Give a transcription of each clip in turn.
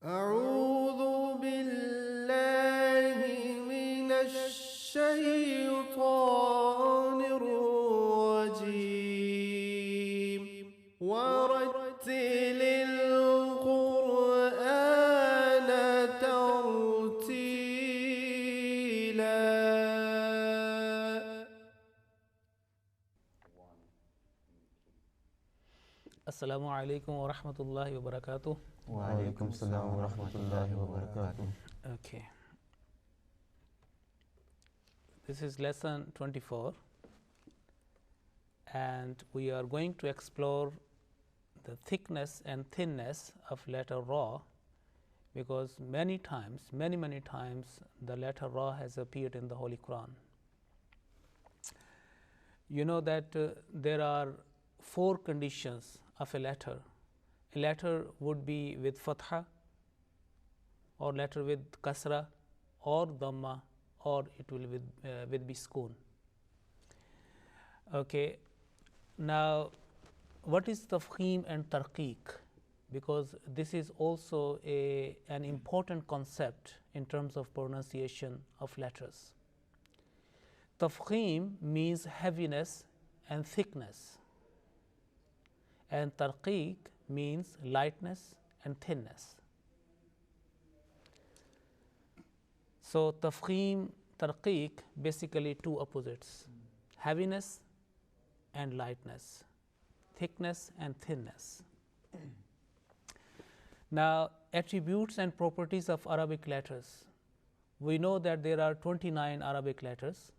أعوذ بالله من الشيطان الرجيم ورتل القرآن ترتيلا. Assalamu alaikum wa rahmatullahi wa barakatuh. Wa alaikum salam wa rahmatullahi wa barakatuh. Okay. This is lesson 24, and we are going to explore the thickness and thinness of letter Ra, because many times, many times, the letter Ra has appeared in the Holy Quran. You know that there are 4 conditions of a letter. A letter would be with fatha, or letter with kasra, or dhamma, or it will with biskun. Okay. Now, what is tafkhim and tarqiq? Because this is also an important concept in terms of pronunciation of letters. Tafkhim means heaviness and thickness, and tarqiq means lightness and thinness. So tafkhim, tarqiq, basically 2 opposites: heaviness and lightness, thickness and thinness. Now, attributes and properties of Arabic letters. We know that there are 29 Arabic letters.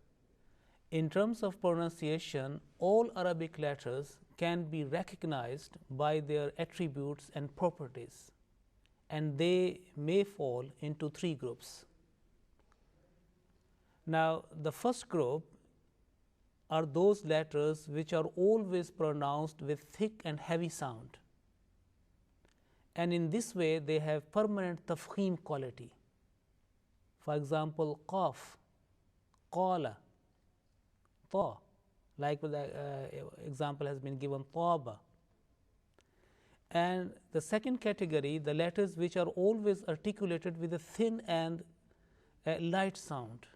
In terms of pronunciation, all Arabic letters can be recognized by their attributes and properties, and they may fall into 3 groups. Now, the first group are those letters which are always pronounced with thick and heavy sound, and in this way they have permanent tafkhim quality. For example, qaf, qala, ta, like the example has been given, taba. And the second category, the letters which are always articulated with a thin and light sound,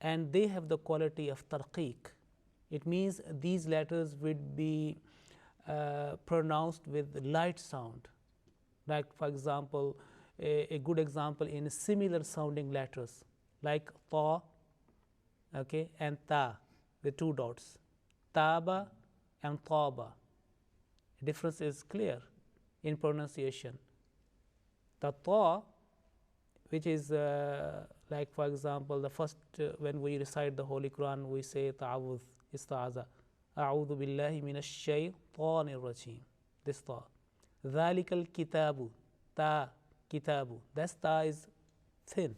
and they have the quality of tarqiq. It means these letters would be pronounced with light sound. Like, for example, a good example in similar sounding letters like ta, okay, and ta, the 2 dots, taba and taba. The difference is clear in pronunciation. The ta, which is like, for example, the first when we recite the Holy Quran, we say ta'awudh, ista'aza, a'udhu billahi minash shaytanir rajim. This ta. Dhalikal kitabu, ta, kitabu. That ta is thin.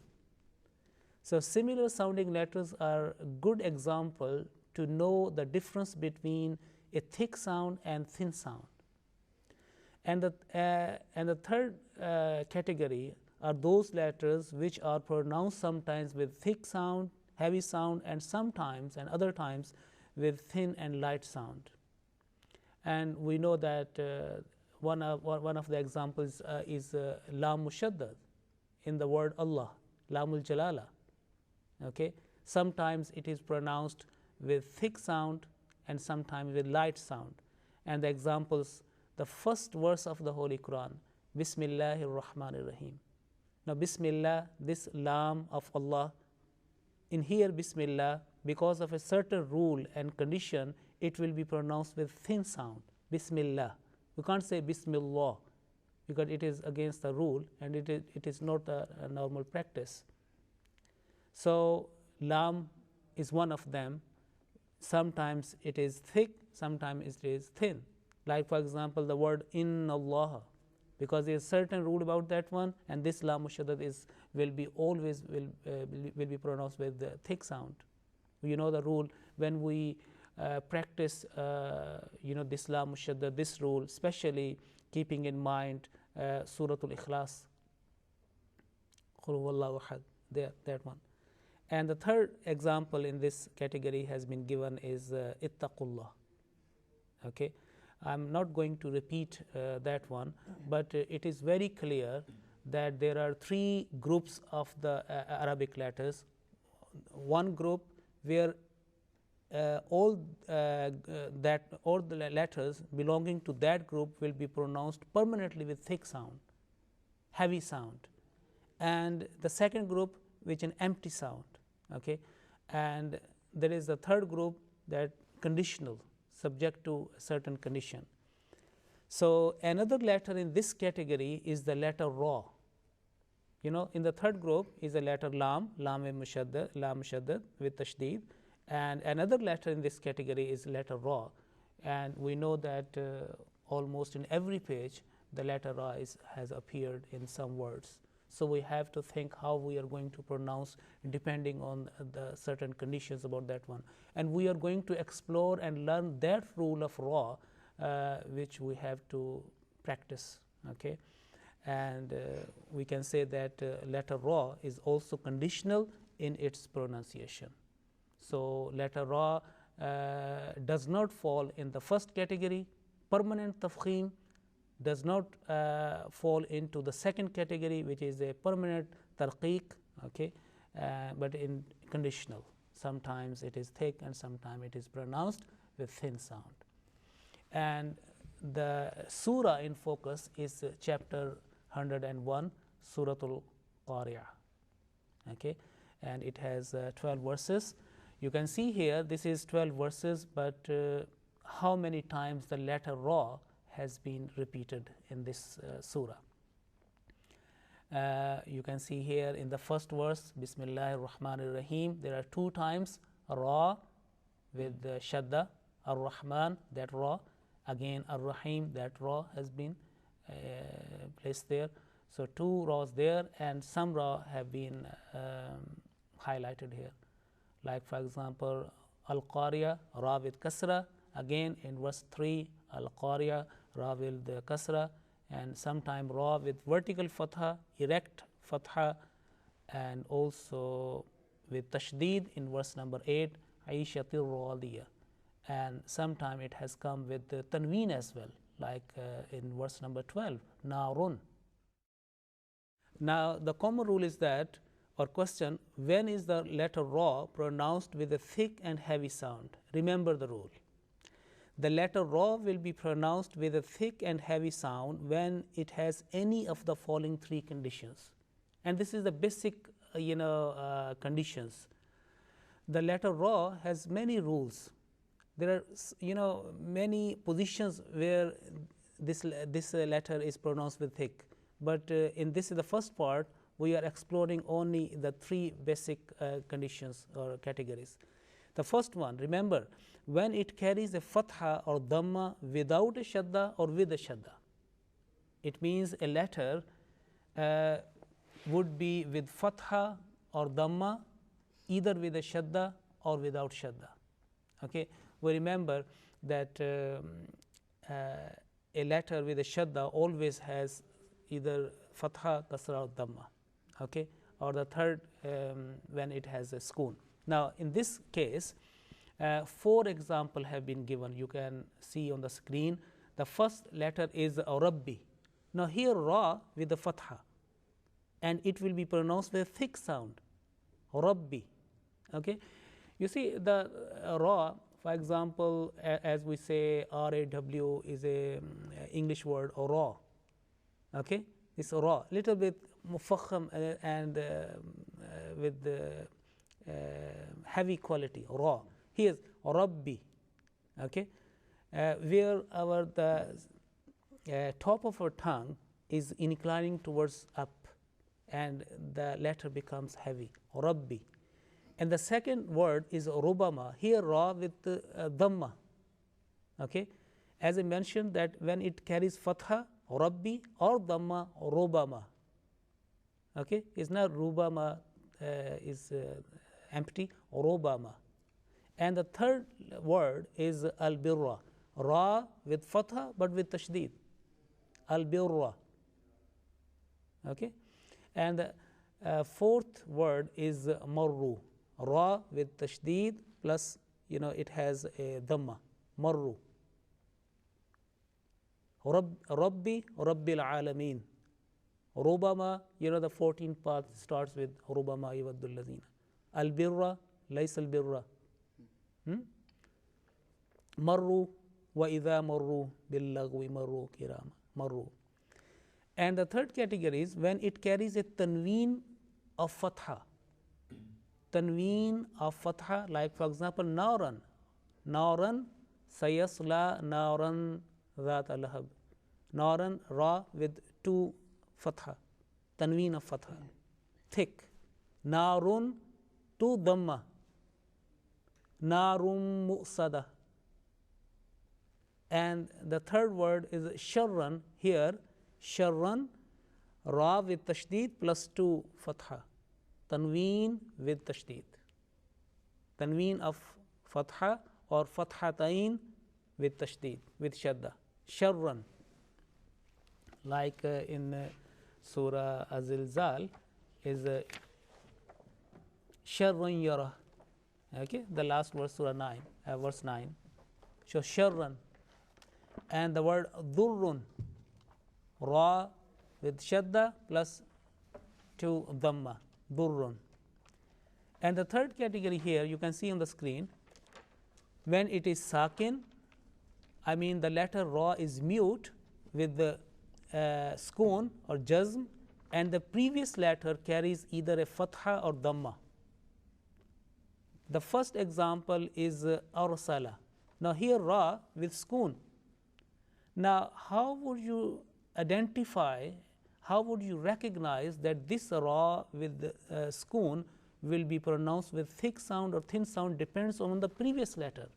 So similar sounding letters are a good example to know the difference between a thick sound and thin sound. And the third category are those letters which are pronounced sometimes with thick sound, heavy sound, and sometimes and other times with thin and light sound. And we know that one of the examples is lam mushaddad in the word Allah, lamul jalala. Okay, sometimes it is pronounced with thick sound and sometimes with light sound. And the examples, the first verse of the Holy Quran, Bismillahir Rahmanir Rahim. Now, Bismillah, this lam of Allah, in here Bismillah, because of a certain rule and condition, it will be pronounced with thin sound, Bismillah. We can't say Bismillah because it is against the rule, and it is not a normal practice. So lam is one of them. Sometimes it is thick, sometimes it is thin. Like, for example, the word inna Allah, because there is certain rule about that one, and this lam mushaddad will be always will be pronounced with the thick sound. You know the rule when we practice this lam mushaddad, this rule, especially keeping in mind Suratul Ikhlas, Qul huwallahu ahad, that one. And the third example in this category has been given is ittaqullah. Okay, I'm not going to repeat that one, but it is very clear that there are three groups of the Arabic letters. One group where all the letters belonging to that group will be pronounced permanently with thick sound, heavy sound, and the second group which an empty sound. Okay, and there is the third group that conditional, subject to a certain condition. So another letter in this category is the letter Ra. You know, in the third group is the letter Lam, Lam mushaddad with tashdid, and another letter in this category is letter Ra. And we know that almost in every page the letter Ra has appeared in some words. So we have to think how we are going to pronounce depending on the certain conditions about that one. And we are going to explore and learn that rule of Ra, which we have to practice. Okay, and we can say that letter Ra is also conditional in its pronunciation. So letter Ra does not fall in the first category. Permanent tafkhim does not fall into the second category, which is a permanent tarqiq. Okay, but in conditional. Sometimes it is thick and sometimes it is pronounced with thin sound. And the surah in focus is chapter 101, Suratul Qari'ah. Okay, and it has 12 verses. You can see here this is 12 verses, but how many times the letter Ra has been repeated in this surah. You can see here in the first verse, Bismillahir Rahmanir Rahim, there are 2 times Ra with the Shadda, Ar-Rahman, that Ra, again Ar-Rahim, that Ra has been placed there. So 2 Ra's there, and some Ra have been highlighted here. Like for example, Al-Qariya, Ra with Kasra, again in verse 3, Al-Qariya, Ra with the Kasra, and sometime Ra with vertical Fatha, erect Fatha, and also with Tashdid in verse number 8, Aishatir Radiya. And sometime it has come with the Tanween as well, like in verse number 12, Narun. Now the common rule is that, or question, when is the letter Ra pronounced with a thick and heavy sound? Remember the rule. The letter Ra will be pronounced with a thick and heavy sound when it has any of the following 3 conditions. And this is the basic conditions. The letter Ra has many rules. There are many positions where this letter is pronounced with thick. But in this is the first part, we are exploring only the 3 basic conditions or categories. The first one, remember, when it carries a fatha or dhamma without a shadda or with a shadda. It means a letter would be with fatha or dhamma, either with a shadda or without shadda. Okay, we remember that a letter with a shadda always has either fatha, kasra or dhamma. Okay, or the third when it has a sukun. Now in this case, 4 examples have been given. You can see on the screen. The first letter is Rabbi. Now here Ra with the fatha, and it will be pronounced with a thick sound, Rabbi. Okay, you see the Ra, for example, as we say R-A-W is a English word, or Ra. Okay, it's Ra, little bit mufakham and with heavy quality, Ra. Here's Rabbi. Okay, where the top of our tongue is inclining towards up, and the letter becomes heavy, Rabbi. And the second word is Rubama. Here Ra with Dhamma. Okay, as I mentioned that when it carries Fatha, Rabbi, or Dhamma, Rubama. Okay, it's not Rubama is empty, Rubama. And the third word is Al-Birra. Ra with Fatha but with Tashdid. Al-Birra. Okay, and the fourth word is Marru. Ra with Tashdid plus it has a Dhamma. Marru. Rabbi, Rabbil Alameen. Rubama, the 14th path starts with Rubama yawaddul ladhina. Al birra, laysa al birra. Marru wa idha marru bil lagwi marru kirama. Marru. And the third category is when it carries a tanween of fatha. Tanween of fatha, like for example, naran. Naran sayasla naran dhat al-lahab. Naran, ra with two fatha. Tanween of fatha. Thick. Narun, two dhamma. Narum mu'sada. And the third word is sharran. Here, sharran, ra with tashdid plus two fatha. Tanween with tashdid. Tanween of fatha or fathatain with tashdid, with shadda. Sharran. Like in Surah Az-Zilzal is sharran yara. Okay, the last verse, Surah 9, verse 9. So sharran. And the word dhurrun, ra with shadda plus two dhamma, dhurrun. And the third category here you can see on the screen, when it is sakin, I mean the letter ra is mute with the sukun or jazm, and the previous letter carries either a fatha or dhamma. The first example is arsala. Now here ra with sukun. Now how would you identify, how would you recognize that this ra with sukun will be pronounced with thick sound or thin sound? Depends on the previous letter.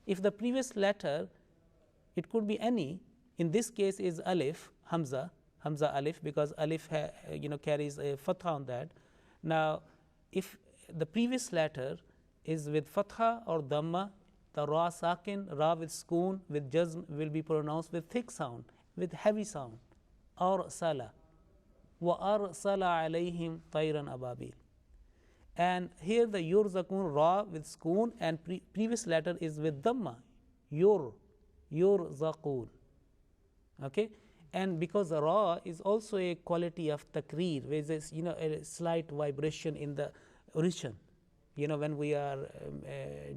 If the previous letter, it could be any, in this case is alif, hamza alif, because alif carries a fatha on that. Now if the previous letter is with fatha or dhamma, the ra sakin, ra with sukun, with jazm will be pronounced with thick sound, with heavy sound. Arsala. Wa arsala alayhim tayran ababil. And here the yurzakun, ra with sukun, and previous letter is with dhamma. Yurzakun. Okay? And because the ra is also a quality of takreer, where there is a slight vibration in the origin. When we are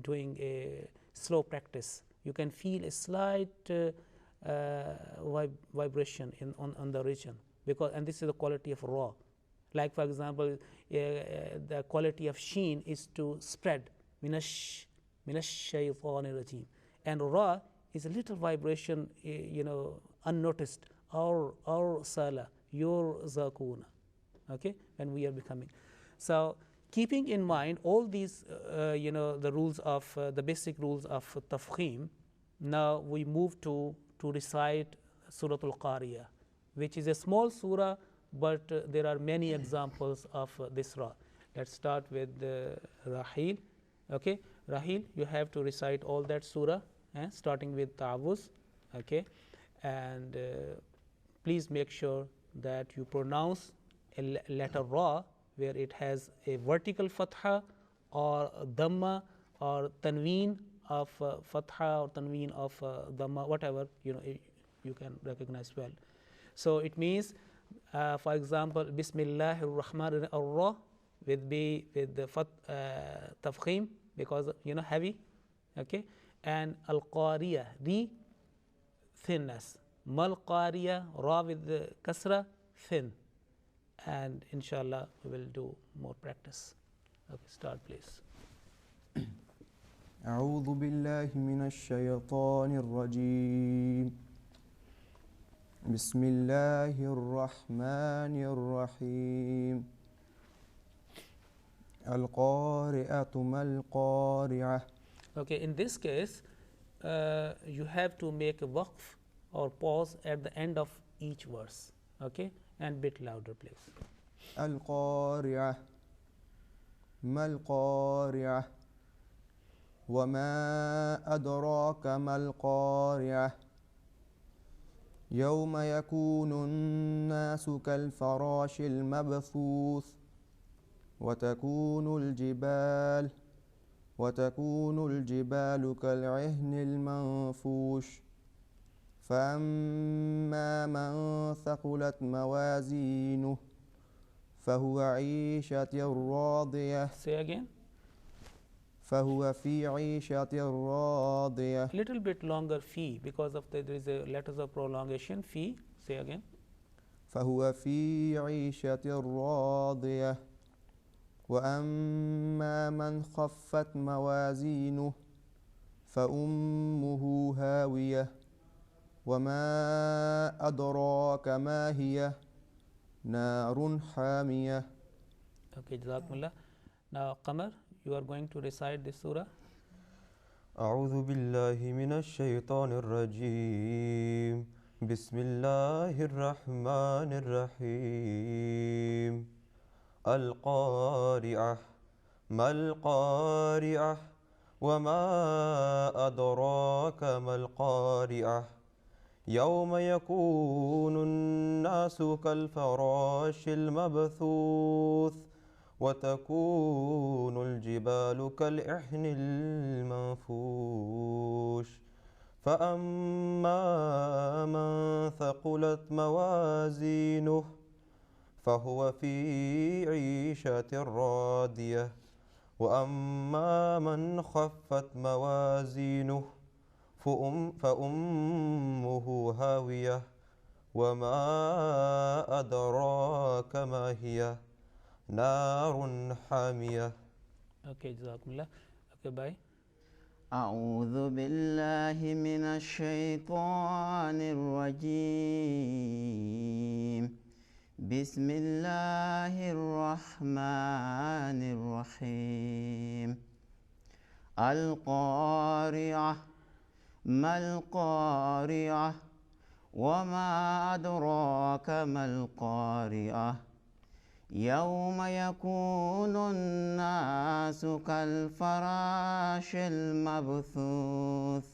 doing a slow practice, you can feel a slight vibration on the origin, and this is the quality of ra. Like for example, the quality of sheen is to spread, minash shaytanir rajim, and ra is a little vibration, unnoticed, or sala, your zakuna. Okay, when we are becoming. So keeping in mind all these, the rules of the basic rules of tafkhim, now we move to recite Surah Al-Qariyah, which is a small surah, but there are many examples of this ra. Let's start with Rahil. Okay, Rahil, you have to recite all that surah, starting with Ta'awuz. Okay, and please make sure that you pronounce a letter ra where it has a vertical fatha or dhamma or tanween of fatha or tanween of dhamma, whatever you can recognize well. So it means, for example, Bismillahir Rahmanir Rahim with the tafkhim, because heavy. Okay, and Al Qariyah, re, thinness. Mal Qariyah, ra with the kasra, thin. And inshallah we will do more practice. Okay, start please. أعوذ بالله من الشيطان الرجيم. بسم الله الرحمن الرحيم. القارئة ما القارعة. Okay, in this case, you have to make a waqf or pause at the end of each verse. Okay, and bit louder please. القارعة ما القارعة وما أدراك ما القارعة يوم يكون الناس كالفراش المبثوث وتكون الجبال كالعهن المنفوش فأما من ثقلت موازينه فهو عيشة راضية Say again. فهو في عيشة راضية Little bit longer fee because of there is a letters of prolongation. Fee. Say again. فهو في عيشة راضية وأما من خفت موازينه فأمه هاوية وما أدراك ما هي نار حامية. Okay, Jazakumullah. Now, Qamar, you are going to recite this surah. أعوذ بالله من الشيطان الرجيم بسم الله الرحمن الرحيم القارعة ما القارعة وما أدراك ما القارعة يوم يكون الناس كالفراش المبثوث وتكون الجبال كالعهن المنفوش فأما من ثقلت موازينه فهو في عيشة راضية وأما من خفت موازينه فأمه هاوية وما أدراك ما هي نار حامية. Okay, Jazakumullah. Okay, bye. أعوذ بالله من الشيطان الرجيم بسم الله الرحمن الرحيم القارعة ما القارعة وما أدراك ما القارعة يوم يكون الناس كالفراش المبثوث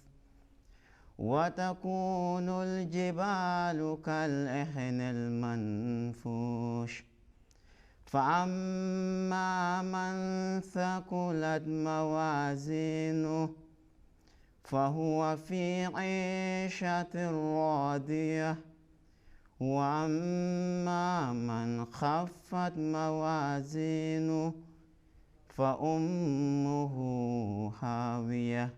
وتكون الجبال كالعهن المنفوش فأما من ثقلت موازينه فهو في عيشة راضية وأما من خفت موازينه فأمه هاوية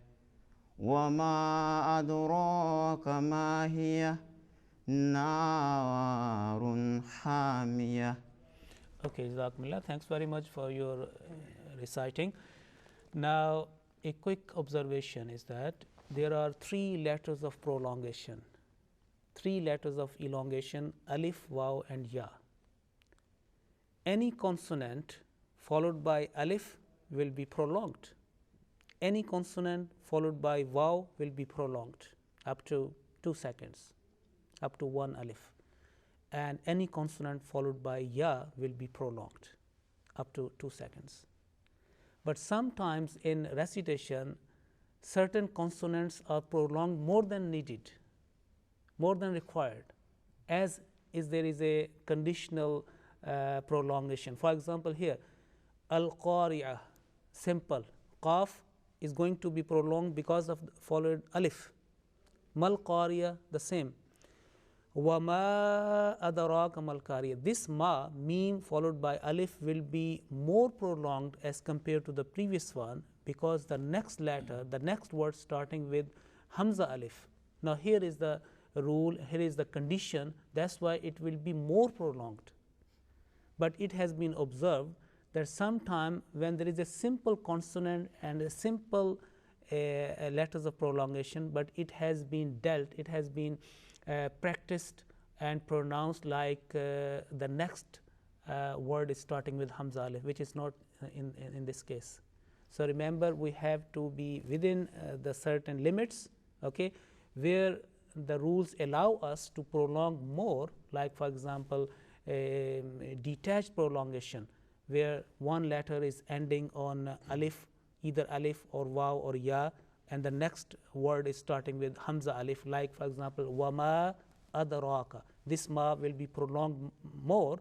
وما أدراك ما هي نار حامية. Okay, Jazakumullah. Thanks very much for your reciting. Now, a quick observation is that there are 3 letters of prolongation, 3 letters of elongation, alif, waw, and ya. Any consonant followed by alif will be prolonged. Any consonant followed by waw will be prolonged up to 2 seconds, up to 1 alif. And any consonant followed by ya will be prolonged up to 2 seconds. But sometimes in recitation, certain consonants are prolonged more than needed, more than required, as is there is a conditional prolongation. For example, here, al-qari'ah, simple, qaf is going to be prolonged because of followed alif. Mal qariya, the same. وَمَا أَدَرَاكَ مَا الْقَارِيَةُ. This ma, meme followed by alif, will be more prolonged as compared to the previous one because the next letter, the next word starting with hamza alif. Now here is the rule, here is the condition, that's why it will be more prolonged. But it has been observed that sometime when there is a simple consonant and a simple letters of prolongation, but it has been dealt, it has been practiced and pronounced like the next word is starting with hamza alif, which is not in this case. So remember, we have to be within the certain limits, okay, where the rules allow us to prolong more, like for example detached prolongation, where one letter is ending on alif, either alif or waw or ya, and the next word is starting with hamza alif, like for example wama adraka. This ma will be prolonged more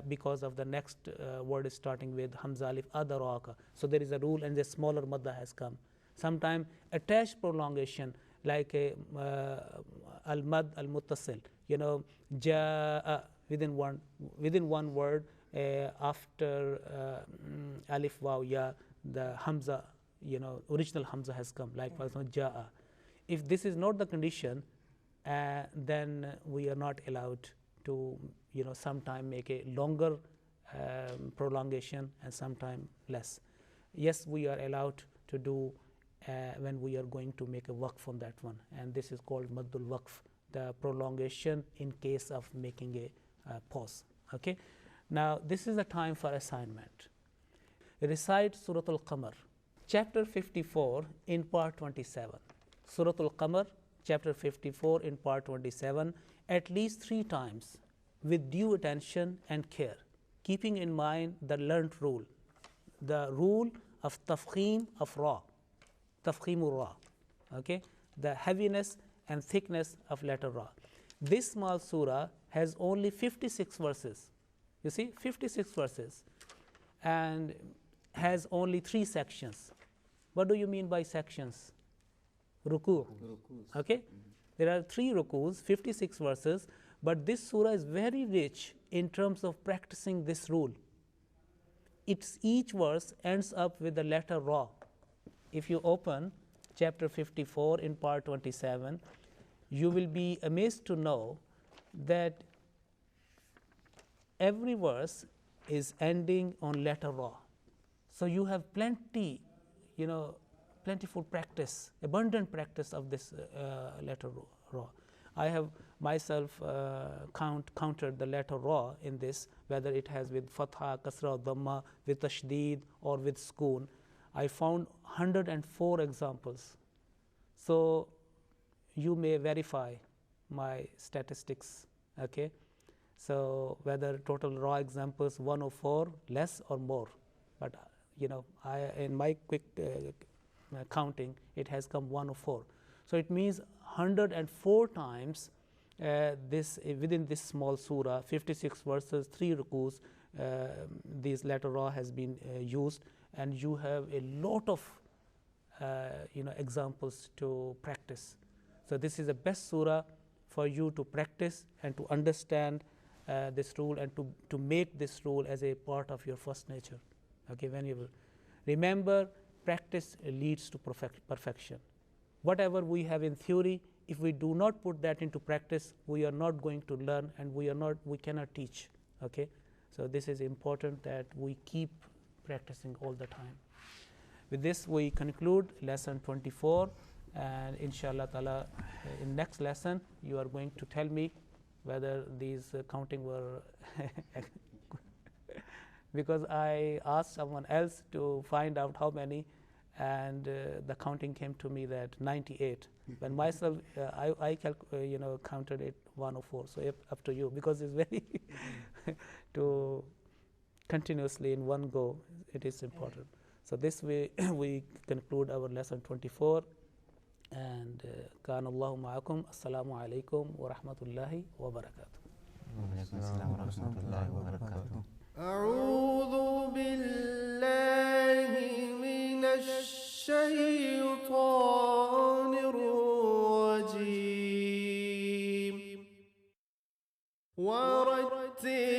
because of the next word is starting with hamza alif adraka. So there is a rule, and the smaller madda has come. Sometimes attached prolongation, like a al-mad al-muttasil, ja'a within one word after alif waw ya, the hamza, original hamza has come, like for example ja'a. If this is not the condition, then we are not allowed to sometime make a longer prolongation and sometime less. Yes, we are allowed to do when we are going to make a waqf on that one, and this is called maddul waqf, the prolongation in case of making a pause. Okay, now this is the time for assignment. Recite Surah Al-Qamar, chapter 54 in part 27. Surah Al-Qamar, chapter 54 in part 27, at least 3 times with due attention and care, keeping in mind the learnt rule, the rule of tafkhim of ra, tafkhimur ra, okay, the heaviness and thickness of letter ra. This small surah has only 56 verses. You see, 56 verses, and has only 3 sections. What do you mean by sections? Ruku. Okay, there are 3 rukus, 56 verses, but this surah is very rich in terms of practicing this rule. Each verse ends up with the letter ra. If you open chapter 54 in part 27, you will be amazed to know that every verse is ending on letter ra. So you have plentiful practice, abundant practice of this letter ra. I have myself counted the letter ra in this, whether it has with fatha, kasra, dhamma, with tashdid, or with sukoon. I found 104 examples. So you may verify my statistics. Okay, so whether total raw examples 104, less or more, but in my quick counting, it has come 104. So it means 104 times this within this small surah, 56 verses, 3 rukus, these letter ra has been used, and you have a lot of examples to practice. So this is the best surah for you to practice and to understand this rule, and to make this rule as a part of your first nature. Okay, when you will remember, practice leads to perfection. Whatever we have in theory, if we do not put that into practice, we are not going to learn, and we cannot teach. Okay, so this is important that we keep practicing all the time. With this, we conclude lesson 24, and inshallah ta'ala, in next lesson you are going to tell me whether these counting were because I asked someone else to find out how many, and the counting came to me that 98. When myself, I counted it 104. So up to you, because it's very to continuously in one go, it is important. So this way we conclude our lesson 24. And كان الله معكم. السلام عليكم ورحمة الله وبركاته. وعليكم السلام ورحمة الله وبركاته. أعوذ بالله من الشيطان الرجيم ورتل